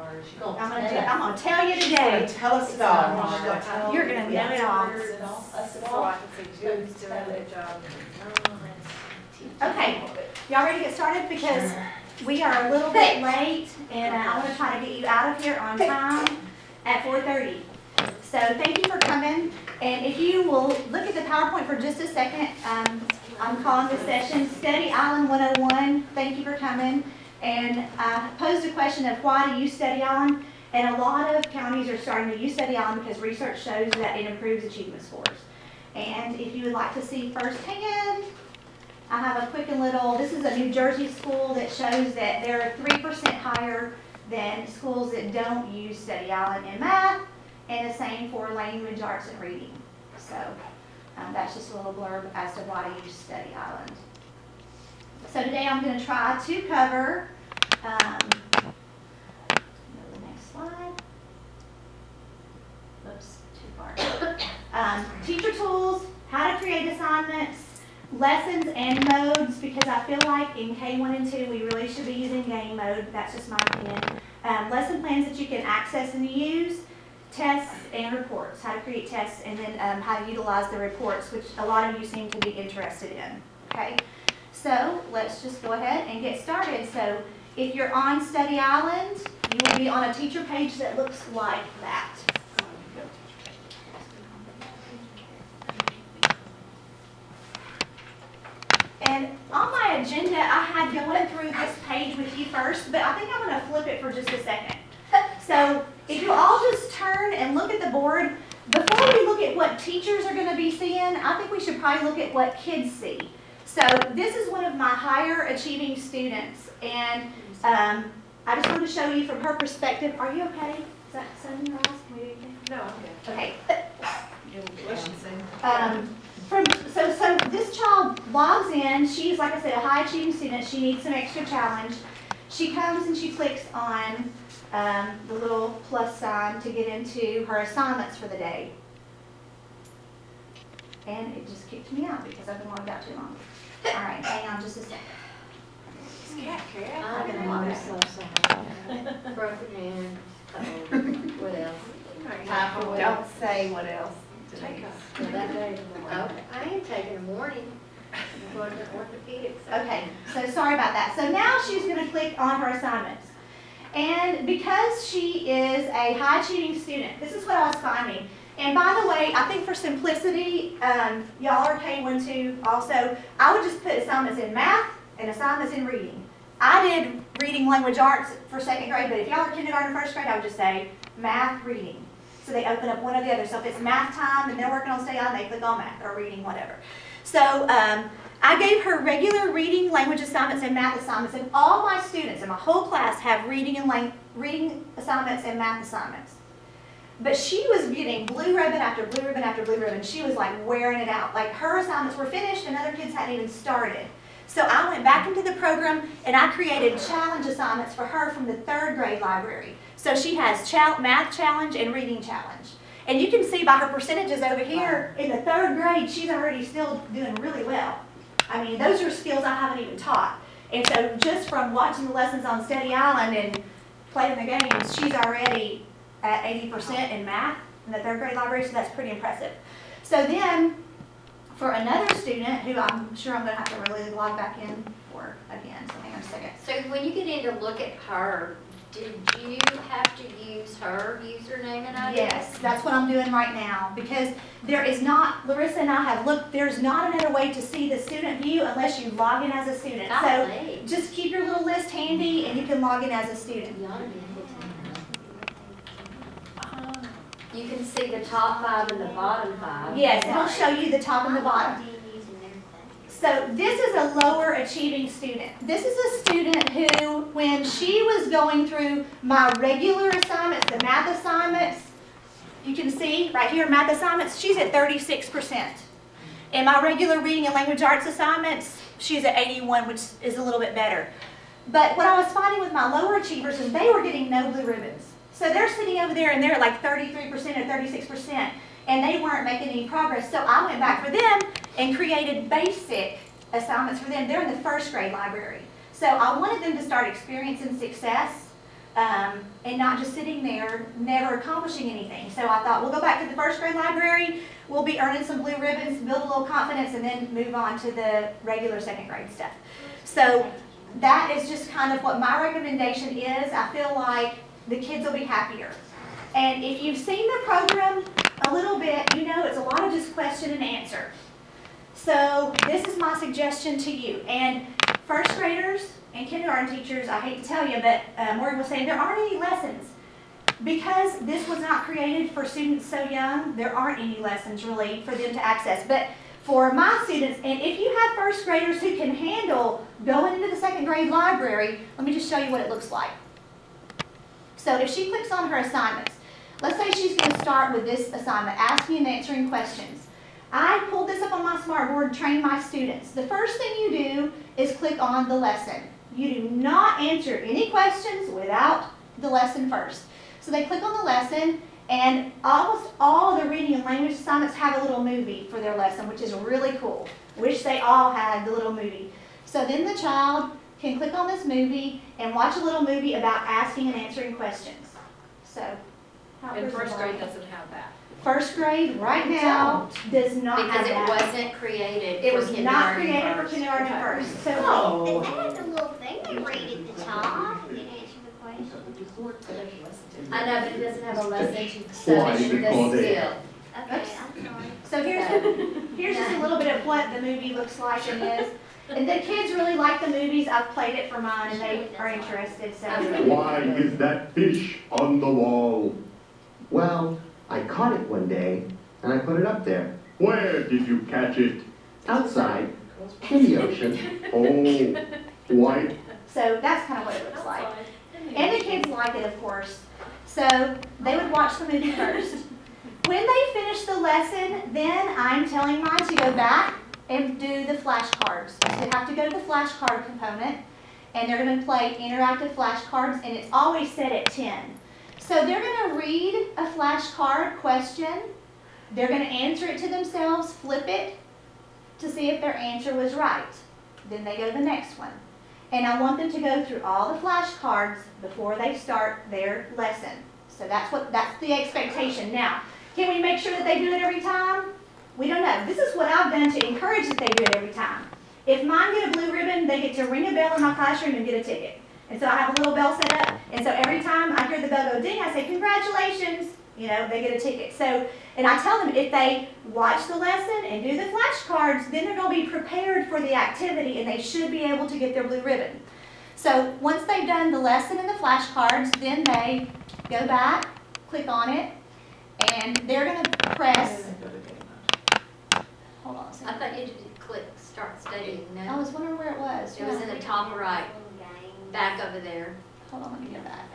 I'm gonna tell you today. Tell us it all. You're gonna know it all. So I can see Judy's doing their job. Okay, y'all ready to get started? Because we are a little bit late, and I want to try to get you out of here on time at 4:30. So thank you for coming. And if you will look at the PowerPoint for just a second, I'm calling this session Study Island 101. Thank you for coming. And I posed a question of why do you study Island? And a lot of counties are starting to use Study Island because research shows that it improves achievement scores. And if you would like to see firsthand, I have a quick and little, this is a New Jersey school that shows that they're 3% higher than schools that don't use Study Island in math, and the same for language, arts, and reading. So that's just a little blurb as to why to use Study Island. So today I'm going to try to cover, go to the next slide. Oops, too far. Teacher tools, how to create assignments, lessons and modes, because I feel like in K1 and 2 we really should be using game mode. That's just my opinion. Lesson plans that you can access and use, tests and reports, how to create tests, and then how to utilize the reports, which a lot of you seem to be interested in. Okay, so let's just go ahead and get started. So if you're on Study Island, you will be on a teacher page that looks like that. And on my agenda, I had going through this page with you first, but I think I'm going to flip it for just a second. So if you all just turn and look at the board, before we look at what teachers are going to be seeing, I think we should probably look at what kids see. So this is one of my higher achieving students, and I just wanted to show you from her perspective. Are you okay? Is that sun in your eyes? Can we do anything? No, I'm good. Okay. So this child logs in. She's, like I said, a high achieving student. She needs some extra challenge. She comes and she clicks on the little plus sign to get into her assignments for the day. And it just kicked me out because I've been logged out too long. All right, hang on just a second. I'm going to log out. Broken hand. What else? Don't say what else. Well, that day, I am taking a morning. I'm going to orthopedics. Okay, so sorry about that. So now she's going to click on her assignments. And because she is a high achieving student, this is what I was finding. And by the way, I think for simplicity, y'all are K1 too also, I would just put assignments in math and assignments in reading. I did reading language arts for 2nd grade, but if y'all are kindergarten, 1st grade, I would just say math, reading. So they open up one or the other. So if it's math time and they're working on Study Island, they click on math or reading, whatever. So I gave her regular reading, language assignments, and math assignments, and all my students in my whole class have reading assignments and math assignments. But she was getting blue ribbon after blue ribbon after blue ribbon. She was like wearing it out. Like her assignments were finished and other kids hadn't even started. So I went back into the program and I created challenge assignments for her from the 3rd grade library. So she has math challenge and reading challenge. And you can see by her percentages over here, in the 3rd grade, she's already still doing really well. I mean, those are skills I haven't even taught. And so just from watching the lessons on Study Island and playing the games, she's already at 80% in math in the 3rd grade library, so that's pretty impressive. So then, for another student who I'm sure I'm going to have to really log back in for again, so hang on a second. So when you get in to look at her, did you have to use her username and ID? Yes, that's what I'm doing right now, because there is not, Larissa and I have looked, there's not another way to see the student view unless you log in as a student. So just keep your little list handy and you can log in as a student. You can see the top 5 and the bottom 5. Yes, it'll show you the top and the bottom. So this is a lower achieving student. This is a student who, when she was going through my regular assignments, the math assignments, you can see right here, math assignments, she's at 36%. In my regular reading and language arts assignments, she's at 81, which is a little bit better. But what I was finding with my lower achievers is they were getting no blue ribbons. So they're sitting over there and they're like 33% or 36%, and they weren't making any progress. So I went back for them and created basic assignments for them. They're in the 1st grade library. So I wanted them to start experiencing success and not just sitting there, never accomplishing anything. So I thought, we'll go back to the first grade library, we'll be earning some blue ribbons, build a little confidence, and then move on to the regular second grade stuff. So that is just kind of what my recommendation is. I feel like the kids will be happier. And if you've seen the program a little bit, you know it's a lot of just question and answer. So this is my suggestion to you. And first graders and kindergarten teachers, I hate to tell you, but Morgan was saying there aren't any lessons. Because this was not created for students so young, there aren't any lessons really for them to access. But for my students, and if you have first graders who can handle going into the second grade library, let me just show you what it looks like. So if she clicks on her assignments, let's say she's going to start with this assignment, asking and answering questions. I pulled this up on my smartboard and trained my students. The first thing you do is click on the lesson. You do not answer any questions without the lesson first. So they click on the lesson, and almost all the reading and language assignments have a little movie for their lesson, which is really cool. Wish they all had the little movie. So then the child can click on this movie and watch a little movie about asking and answering questions. So, And first grade doesn't have that. First grade right now does not have Because it that. wasn't created It for was not kindergarten created for first. kindergarten first. So And they had the little thing they read at the top and then answer the question. I know, but it doesn't have a lesson to Why study is it the called skill. Okay, Oops. I'm sorry. So here's just a little bit of what the movie looks like and is. And the kids really like the movies. I've played it for mine and they are interested. So Why is that fish on the wall? Well, I caught it one day, and I put it up there, Where did you catch it? outside, in the ocean. Oh, white. so that's kind of what it looks like. And the kids like it, of course. So they would watch the movie first. When they finish the lesson, then I'm telling mine to go back and do the flashcards. So they have to go to the flashcard component, and they're going to play interactive flashcards, and it's always set at 10. So they're going to read a flashcard question. They're going to answer it to themselves, flip it to see if their answer was right. Then they go to the next one. And I want them to go through all the flashcards before they start their lesson. So that's the expectation. Now, can we make sure that they do it every time? We don't know. This is what I've done to encourage that they do it every time. If mine get a blue ribbon, they get to ring a bell in my classroom and get a ticket. And so I have a little bell set up. And so every time I hear the bell go ding, I say, congratulations. You know, they get a ticket. So, and I tell them if they watch the lesson and do the flashcards, then they're going to be prepared for the activity and they should be able to get their blue ribbon. So once they've done the lesson and the flashcards, then they go back, click on it, and they're going to press. Hold on a I second. thought you did click start studying, I no? was wondering where it was. It was in the top right, Games. back over there, Hold on, let me get that.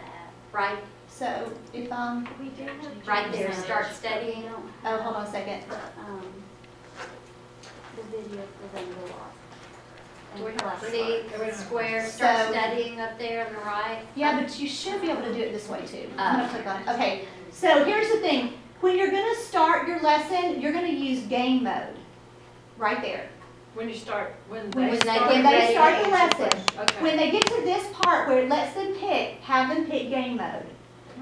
right, So if I'm, We do have. right there, start studying. oh, hold on a second. The video for them to watch. Do we have a See, the square, start So- studying up there on the right. Yeah, but you should be able to do it this way too. Oh. I'm gonna click on it. Okay, so here's the thing. When you're gonna start your lesson, you're gonna use game mode. Right there. When you start, when When they they start. get When they ready start to the answer lesson. Okay. When they get to this part where it lets them pick, have them pick game mode.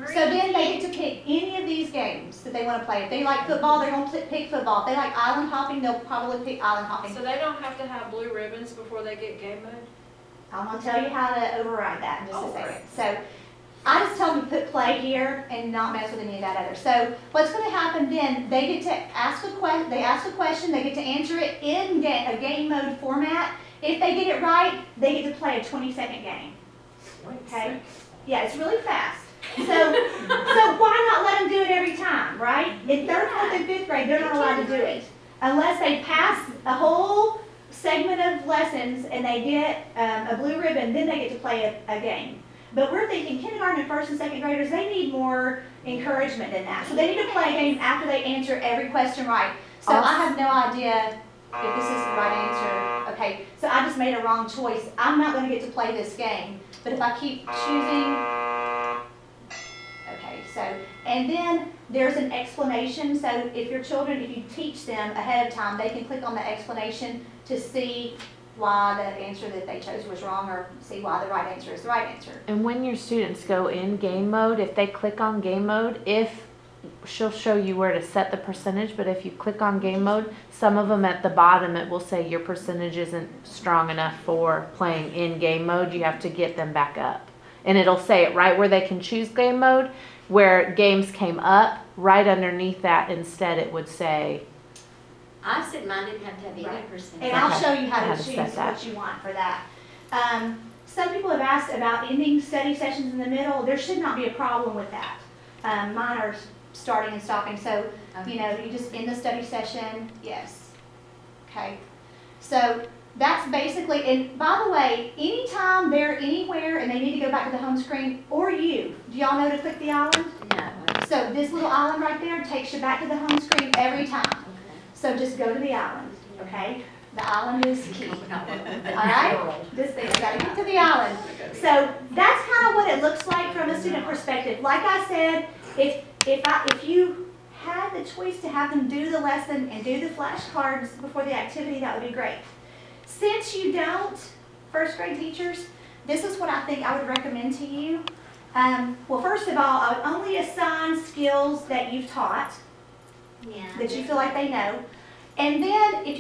So then they get to pick any of these games that they want to play. If they like football, they're going to pick football. If they like island hopping, they'll probably pick island hopping. So they don't have to have blue ribbons before they get game mode? I'm going to tell you how to override that in just a Oh, second. So I just tell them to put play here and not mess with any of that other. So what's going to happen then, they get to ask a question, they get to answer it in a game mode format. If they get it right, they get to play a 20-second game. Okay? Yeah, it's really fast. So why not let them do it every time, right? In third, fourth, and fifth grade, they're not allowed to do it. Unless they pass a whole segment of lessons and they get a blue ribbon, then they get to play a game. But we're thinking kindergarten and first and second graders, they need more encouragement than that. So they need to play a game after they answer every question right. So I have no idea if this is the right answer. Okay, so I just made a wrong choice. I'm not going to get to play this game. But if I keep choosing, okay, so, and then there's an explanation. So if your children, if you teach them ahead of time, they can click on the explanation to see why the answer that they chose was wrong, or see why the right answer is the right answer. And when your students go in game mode, if they click on game mode, she'll show you where to set the percentage, but if you click on game mode, some of them at the bottom, it will say your percentage isn't strong enough for playing in game mode. You have to get them back up. And it'll say it right where they can choose game mode, where games came up, right underneath that instead it would say, I said mine didn't have to have any Right. percent. And I'll Okay. show you how How to to set choose that. what you want for that. Some people have asked about ending study sessions in the middle. There should not be a problem with that. Mine are starting and stopping, so, you know, you just end the study session, yes. Okay, so that's basically, and by the way, anytime they're anywhere and they need to go back to the home screen, or do y'all know to click the island? No. So this little island right there takes you back to the home screen every time. Okay. So just go to the island, okay? The island is key. All right? Just think, you gotta get to the island. So that's kind of what it looks like from a student perspective. Like I said, if you had the choice to have them do the lesson and do the flashcards before the activity, that would be great. Since you don't, first grade teachers, this is what I think I would recommend to you. Well, first of all, I would only assign skills that you've taught, Yeah. that you feel like they know. And then if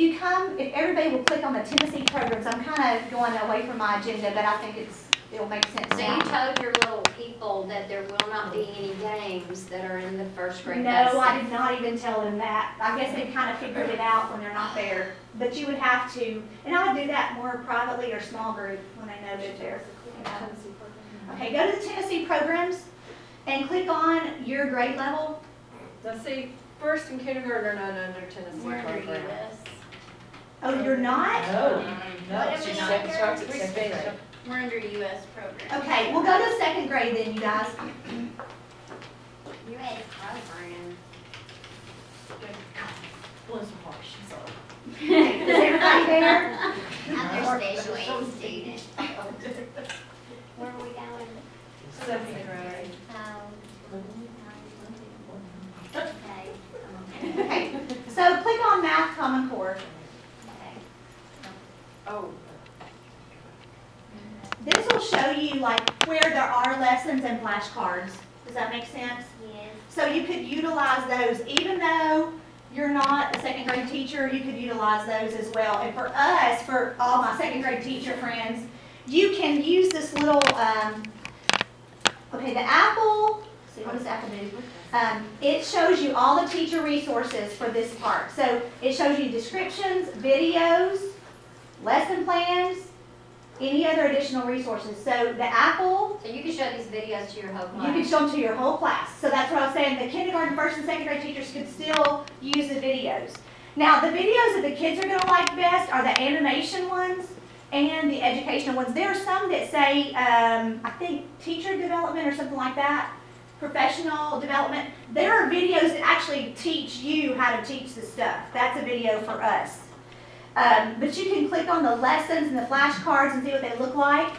everybody will click on the Tennessee programs, I'm kind of going away from my agenda, but I think it'll make sense So now. you told your little people that there will not be any games that are in the first grade No, lesson? I did not even tell them that. I guess they kind of figured it out when they're not there. But you would have to, and I would do that more privately or small group when they know that they're. Okay, go to the Tennessee programs and click on your grade level. Now see, first and kindergarten are not under Tennessee We're under program. US. Oh, you're not? No, What it's am I just under? starts at second grade. We're under US program. Okay, we'll go to second grade then, you guys. US program. Bless her heart, she's old. Is everybody there? I'm their special ed student. Where are we going? Second grade. Okay. Okay, so click on Math Common Core. Okay. Oh, This will show you like where there are lessons and flashcards. Does that make sense? Yes. So you could utilize those, even though you're not a second grade teacher, you could utilize those as well. And for us, for all my second grade teacher friends, you can use this little, okay, the Apple, see what does Apple do? It shows you all the teacher resources for this part. So it shows you descriptions, videos, lesson plans, any other additional resources. So the Apple, So you can show these videos to your whole you can class? show them to your whole class. So that's what I was saying, the kindergarten, first and second grade teachers could still use the videos. Now, the videos that the kids are gonna like best are the animation ones and the educational ones. There are some that say, I think teacher development or something like that, professional development. There are videos that actually teach you how to teach the stuff. That's a video for us. But you can click on the lessons and the flashcards and see what they look like.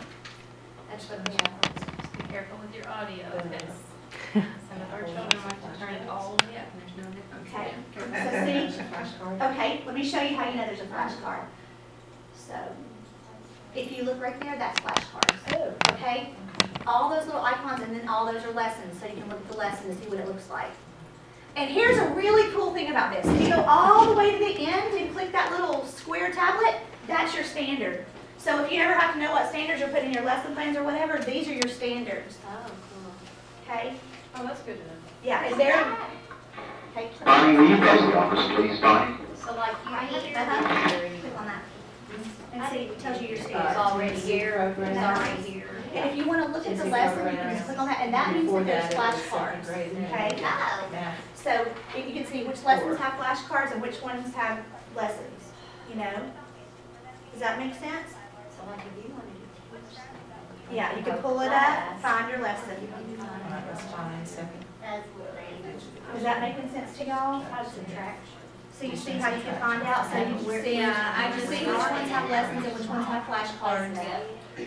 That's what we have. Be careful with your audio, because some of our children like to turn it all the way up, and there's no difference. Okay, so see, okay, let me show you how you know there's a flashcard. So, if you look right there, that's flashcards, okay? All those little icons and then all those are lessons, so you can look at the lesson and see what it looks like. And here's a really cool thing about this. If you go all the way to the end and click that little square tablet, that's your standard. So if you ever have to know what standards you're putting in your lesson plans or whatever, these are your standards, Oh, cool. okay? oh, that's good to know. Yeah, is there, okay. Bonnie, will you close the office, please, Bonnie? So like you here, Uh-huh. Click on that. And see, it tells you your it's standards. already here, it's already here. And if you want to look at the lesson, you can just click on that, and that means that there's flashcards, okay? Oh. So if you can see which lessons have flashcards and which ones have lessons, you know? Does that make sense? So like if you wanted to teach something. Yeah, you can pull it up, find your lesson. That's fine, second. That's great. Is that making sense to y'all? So you see how you can find out, so you can see, I just see which ones have lessons and which ones have flashcards.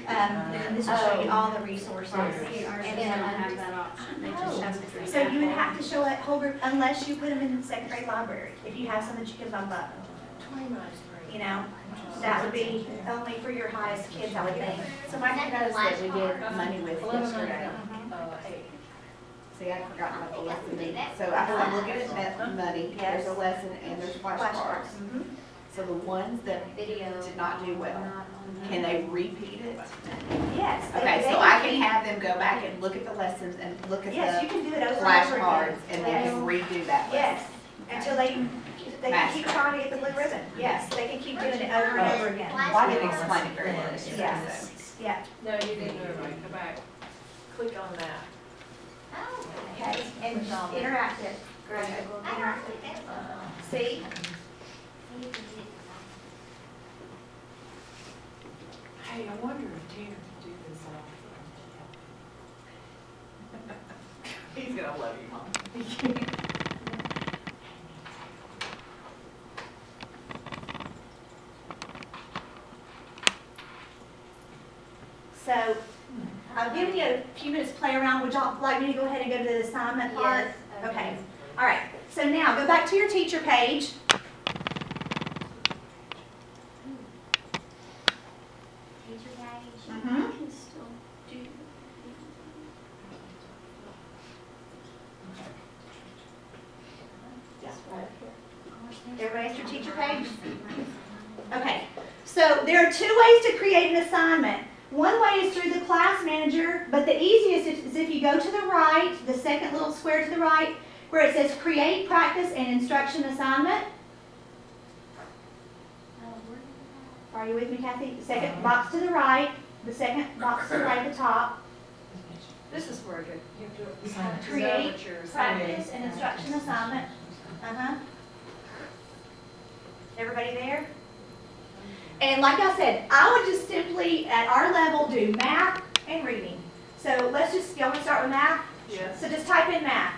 And this will show you all the resources. Ours doesn't have that option, they just have to create. So you would have to show a whole group unless you put them in the second grade library, if you have some that you can bump up. you know, that would be only for your highest kids, I would think. So my noticed that we did money with yesterday. See, I'd forgotten about the lesson. So I'm looking at money, there's a lesson and there's flashcards. Mhm. So the ones that Video. did not do well, can they repeat it? Yes. they- Okay, they so I keep- can have them go back and look at the lessons and look at Yes, you the can do it over and over again. flashcards and they can redo that Yes, lesson. until they can keep trying to get the blue ribbon. Yes, they can keep doing it over and over again. Well, I didn't explain it very well. Yes, yeah, No, you didn't, go back. Click on that. okay, and interactive. Interactive. See? Hey, I wonder if Tanner can do this also. He's gonna love you, Mom. So, I've given you a few minutes to play around. Would y'all like me to go ahead and go to the assignment part? Yes. Okay, all right. So now, go back to your teacher page. Teacher page. Mhm. I can still do. Everybody has your teacher page? Okay, so there are two ways to create an assignment. One way is through the class manager, but the easiest is if you go to the right, the second little square to the right, where it says create, practice, and instruction assignment. Are you with me, Kathy? The second box to the right, the second box to the right at the top. This is where you have to. Create, practice, and instruction assignment. Uh-huh. Everybody there? And like I said, I would just simply, at our level, do math and reading. So let's just, y'all want to start with math? Yes. So just type in math.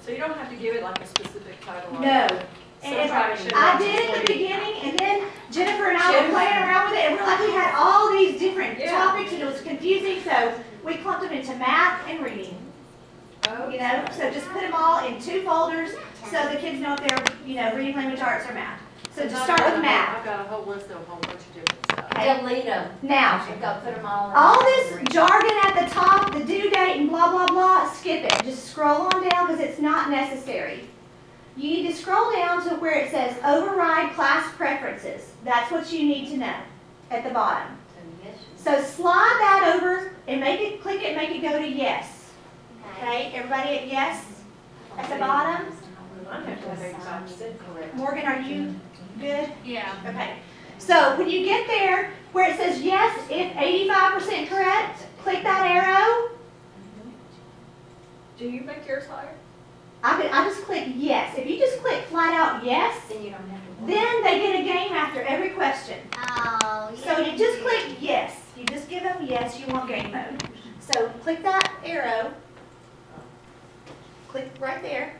So you don't have to give it like a specific title. on No. it. And Sometimes you I have to did in the just leave. beginning, and then Jennifer and I were playing around with it, and we're like, we had all these different Yeah. topics, and it was confusing, so we clumped them into math and reading. Oh, You know, so just put them all in two folders, so the kids know if they're, you know, reading, language arts, or math. So just start with math. I've got a whole list of a whole bunch of different stuff. Okay. Delete them. Now, Go put them all in. all this jargon at the top, the due date and blah, blah, blah, skip it. Just scroll on down because it's not necessary. You need to scroll down to where it says override class preferences. That's what you need to know at the bottom. So slide that over and make it, click it, make it go to yes. Okay, everybody at yes at the bottom? I have to make sure I said correct. Morgan, are you good? Yeah. Okay. So when you get there where it says yes, if 85% correct, click that arrow. Do you make yours higher? I just click yes. If you just click flat out yes, Then you don't have to. then they get a game after every question. Oh, yeah. So you just click yes. You just give them yes, you want game mode. So click that arrow. Click right there.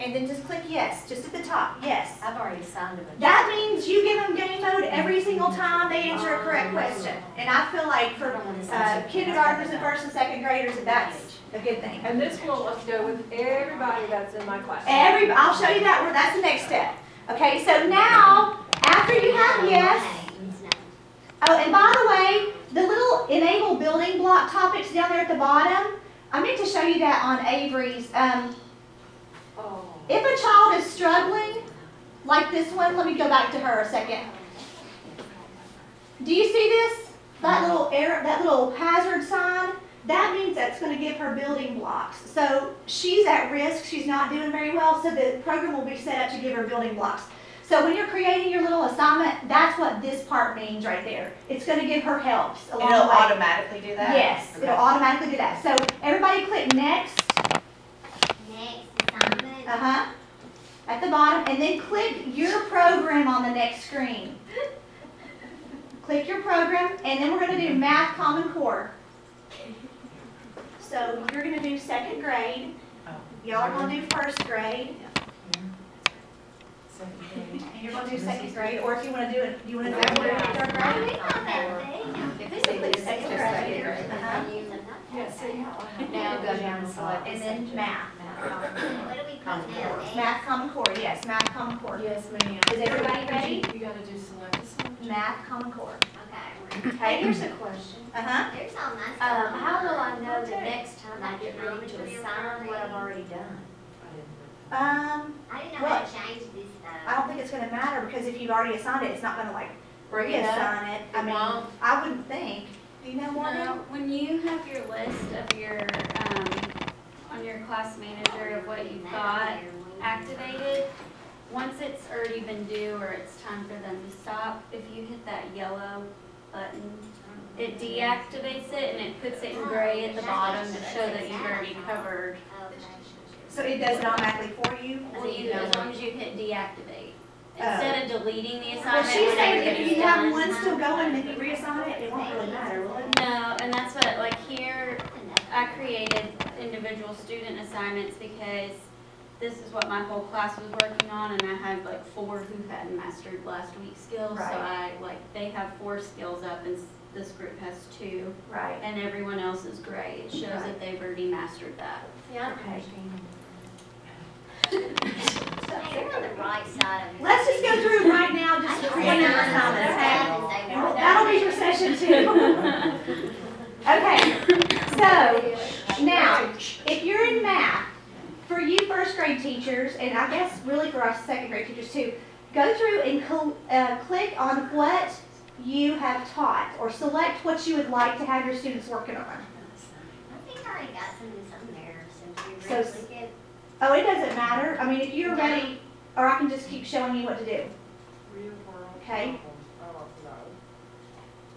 And then just click yes, just at the top, yes. I've already assigned them. That means you give them game mode every single time they answer a correct question. And I feel like for kindergartners and first and second graders, that's a good thing. And this will go with everybody that's in my class. I'll show you that, where that's the next step. Okay, so now, after you have yes, oh, and by the way, the little enable building block topics down there at the bottom, I meant to show you that on Avery's. Oh. If a child is struggling, like this one, let me go back to her a second. Do you see this? That little error, that little hazard sign? That means that's going to give her building blocks. So she's at risk, she's not doing very well, so the program will be set up to give her building blocks. So when you're creating your little assignment, that's what this part means right there. It's going to give her helps along the It'll way. automatically do that? Yes, Okay. it'll automatically do that. So everybody click next. Next assignment. Uh-huh. At the bottom, and then click your program on the next screen. Click your program, and then we're going to do Math Common Core. So you're going to do second grade. Y'all are going to do first grade. And you're going to do second grade, or if you want to do it, you want to do it third grade? If So click second grade. Uh-huh. Yeah, see how I have. Now go down and select. And then math. What do we put now? Math Common Core, yes, Math Common Core. Yes, ma'am. Is everybody ready? You gotta do select assignment. Math Common Core. Okay. Okay, Here's a question. uh-huh. There's all my stuff. How will I know the next time I get ready to assign what I've already done? I didn't know how well, to change this I though. don't think it's gonna matter because if you've already assigned it, it's not gonna like Bring it up? reassign it. I It mean, won't? I wouldn't think. Do you know what? No, when you have your list of your, on your class manager of what you thought activated, once it's already been due or it's time for them to stop, if you hit that yellow button, it deactivates it and it puts it in gray at the bottom to show that you've already covered. Okay. So it does it automatically for you? Well, as long as you hit deactivate. Instead of deleting the Well, assignment she's when saying if everybody's you have done. one still going, then you reassign it, it won't really matter, will it? No, and that's what, like here, I created individual student assignments because this is what my whole class was working on, and I had like 4 who hadn't mastered last week's skills. So Right. they have 4 skills up, and this group has 2, Right. and everyone else is gray. It shows Right. that they've already mastered that. Yeah, Okay. So you're on the right side of it. Let's just go through right now, just to create your assignments, okay? And that'll be for session 2. Okay, so now, if you're in math, for you first grade teachers, and I guess really for us second grade teachers too, go through and click on what you have taught, or select what you would like to have your students working on. I think I already got some of this on there since So- we really get. Oh, it doesn't matter, I mean, if you're ready, or I can just keep showing you what to do. Okay.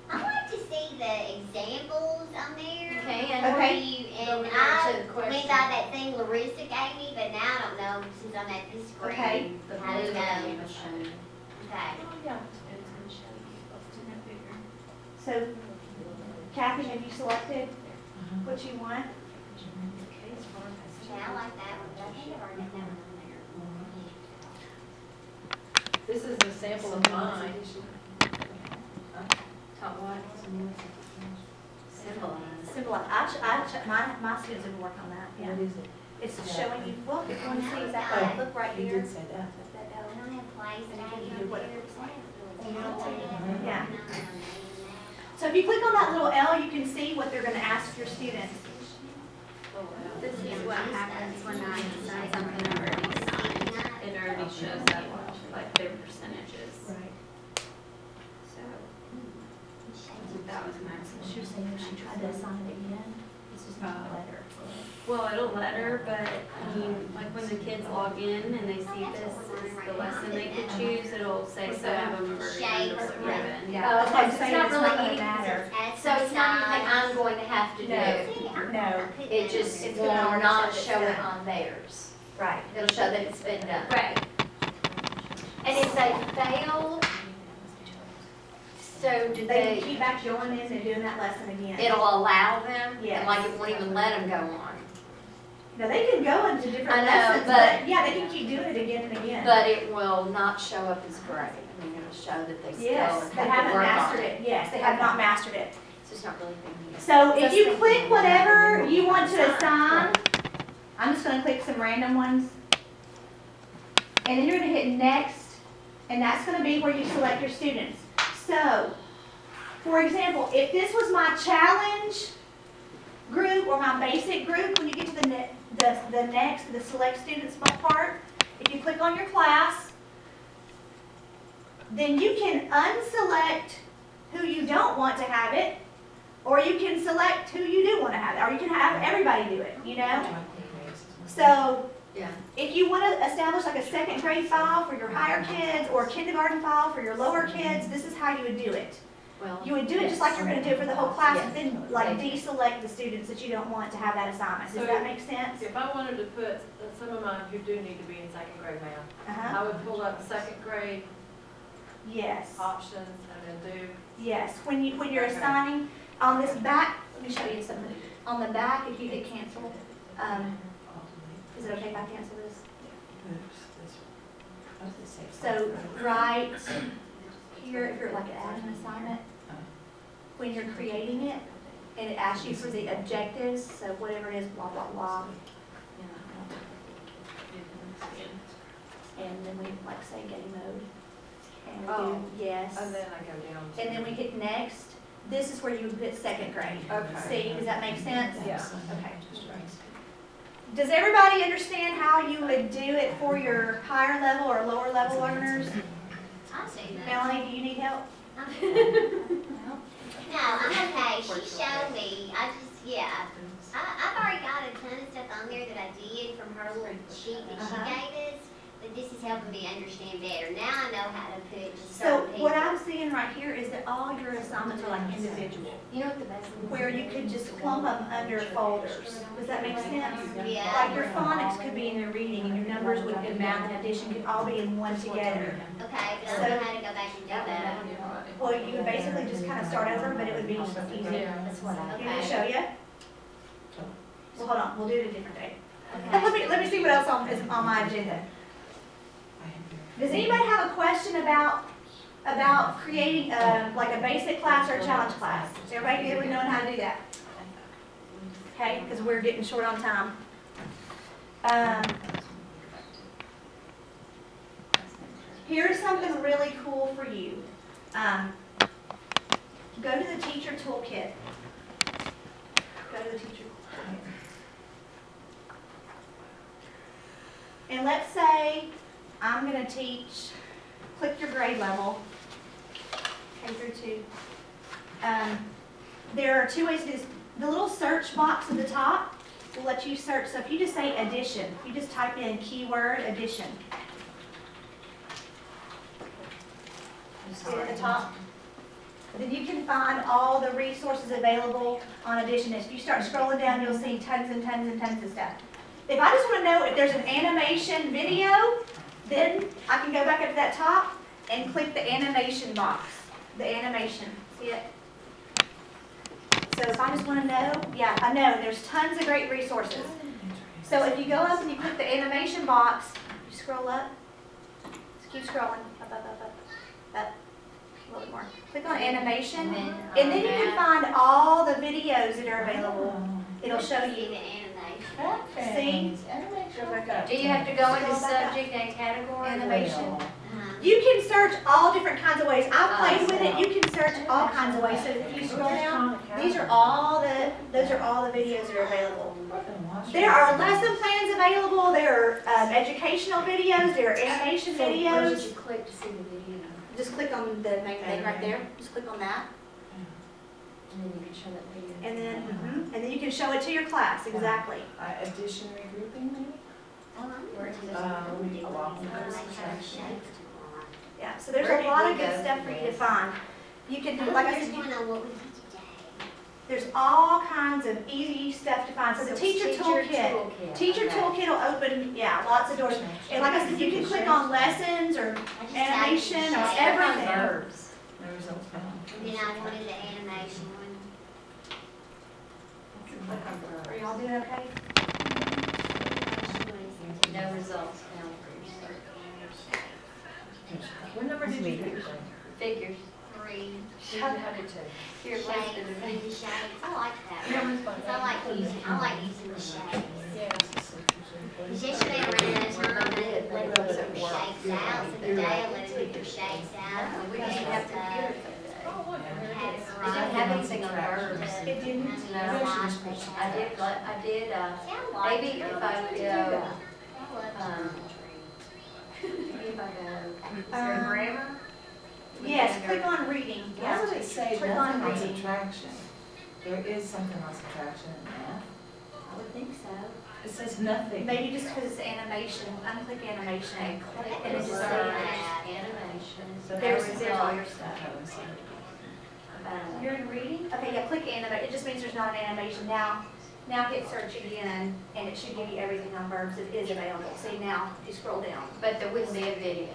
I like to see the examples on there. You can. Before Okay. you, Go and over I to the went question. by that thing Larissa gave me, but now I don't know since I'm at this screen. Okay. The How to blue go. game is shown. Okay. So, Kathy, have you selected what you want? Yeah, I like that one, but I think I've already got that one on there. This is a sample of mine. Taught what? Symbolize. Simple, my students have been working on that, yeah. What is it? It's showing you, well, if you want to see exactly, look right You here. did say that. That I L. don't have place and I You can do do what it here. looks like. Yeah. Yeah. So if you click on that little L, you can see what they're gonna ask your students. This is what happens when I assign something already assigned. It already shows up like their percentages. Right. So that was my. She was saying if she tried to assign it again, it's just not a letter. Well, it'll let her, but I mean, like when the kids log in and they see this is the lesson they could choose, it'll say some of them are Shapes. ribbon. Yeah, Okay, I'm so saying it's not it's not really gonna anything- matter. So it's not anything I'm going to have to do. No, It just It's will gonna not show show that it it's on theirs. right. It'll show that it's been done. Right. And if they fail, so do They they, can keep back joining in and doing that lesson again. it'll allow them? Yes. And like it won't even let them go on? Now, they can go into different I know, lessons, but- but yeah, they can keep doing it again and again. But it will not show up as gray. I mean, it'll show that they still Yes, have they to haven't work on mastered it. it. Yes, they have not mastered it. So it's not really being used. So if you click whatever you want to assign, I'm just gonna click some random ones. And then you're gonna hit next, and that's gonna be where you select your students. So, for example, if this was my challenge group or my basic group, when you get to the next, the select students part, if you click on your class, then you can unselect who you don't want to have it, or you can select who you do want to have it, or you can have everybody do it, you know? So, Yeah. if you want to establish like a second grade file for your higher kids, or a kindergarten file for your lower kids, this is how you would do it. Well, You would do it just like you're going to do it for the whole class, and Yes. then like deselect the students that you don't want to have that assignment. Does that make sense? If I wanted to put some of mine who do need to be in second grade math, Uh-huh. I would pull up second grade Yes. options and then do, Yes. When you're assigning on this back, let me show you something. On the back, if you hit cancel, is it okay if I cancel this? So right here, if you're like adding an assignment, when you're creating it, and it asks you for the objectives, so whatever it is, blah, blah, blah. And then we, like, say game mode. And we Oh. do yes. And then I go down to. And then we hit next. This is where you would put second grade. Okay. See, does that make sense? Yeah. Okay. Does everybody understand how you would do it for your higher level or lower level learners? I see that. Melanie, do you need help? No, I'm okay. She showed me. I've already got a ton of stuff on there that I did from her little sheet that she gave us. But this is helping me understand better. Now I know how to put just So certain people. what I'm seeing right here is that all your assignments are like individual, You know what the best thing is? where you could just clump them under folders. Does that make sense? Yeah. Like your phonics could be in your reading, and your numbers would, and math and addition could all be in one together. Okay, but I don't know how to go back and do that. Well, you would basically just kind of start over, but it would be easier. That's what I. You want me to show you? Well, hold on, we'll do it a different day. Okay. Let me see what else is on my agenda. Does anybody have a question about creating like a basic class or a challenge class? Is everybody good with knowing how to do that? Okay, because we're getting short on time. Here's something really cool for you. Go to the teacher toolkit. Go to the teacher toolkit. And let's say I'm going to teach, click your grade level, K through 2. There are 2 ways to do this. The little search box at the top will let you search. So if you just say addition, you just type in keyword addition. See it at the top? Then you can find all the resources available on addition. If you start scrolling down, you'll see tons and tons and tons of stuff. If I just want to know if there's an animation video, then I can go back up to that top and click the animation box. The animation. See it? So if I just want to know, yeah, I know there's tons of great resources. So if you go up and you click the animation box, you scroll up, just keep scrolling, up, a little bit more. Click on animation, and then you can find all the videos that are available. It'll show See you. the animation. See? Do you have to go into subject and category? Animation. You can search all different kinds of ways. I've played with it. You can search all kinds of ways. So if you scroll down, those are all the videos that are available. There are lesson plans available. There are educational videos. There are animation Where videos. did you click to see the video? Just click on the main thing right there. Just click on that, And then you can show that video. and then you can show it to your class. Exactly. Addition regrouping maybe? Where it says- Along with subtraction. Yeah. So there's Where a did lot we of good go stuff from for you to this? find. You can do, Look, like I there's said, one on what we did today. there's all kinds of easy stuff to find. So the teacher toolkit. Teacher okay. Toolkit will open, lots of doors. And like I said, you can click on lessons or I just animation typed in or shape. everything. Verbs. The results found. And then I wanted the animation one. Click on verbs. Are y'all doing okay? No results found for your search. What number did you pick? Figures. 3. How did two? Here, shapes, and the shapes. I like that. Because I like using the shapes. Because yesterday I ran out of time, I didn't let them get their shapes out. So today I let them get their shapes out. We And didn't have stuff. computers that day. Had it It didn't have anything on verbs. It didn't. No, I did, maybe if I go, maybe if I go, is there grammar? Yes, click on reading. Why would it say Click nothing on on reading. subtraction? There is something on subtraction in math. I would think so. It says nothing. Maybe just because it's animation, unclick animation. And click And it just the says animation. So there's all your stuff. About You're in reading? Okay, yeah, click animate. It just means there's not an animation. Now hit search again, and it should give you everything on verbs that is available. See now, if you scroll down. But there wouldn't be a video.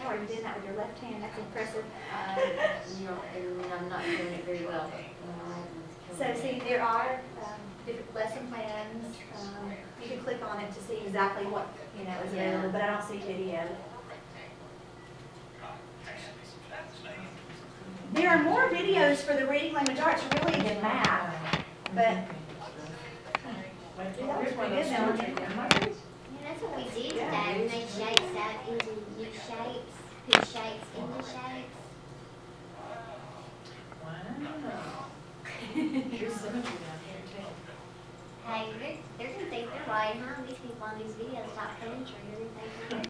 Oh, are you doing that with your left hand? That's impressive. And I'm not doing it very well. So see, there are different lesson plans. You can click on it to see exactly what, is available, but I don't see video. There are more videos for the reading language arts really than math, but that was pretty good, Melanie. That's what we did today, we made shapes out into new shapes, put shapes into shapes. Wow. There's symmetry down here too. Hey, they're gonna think they're right, huh? These people on these videos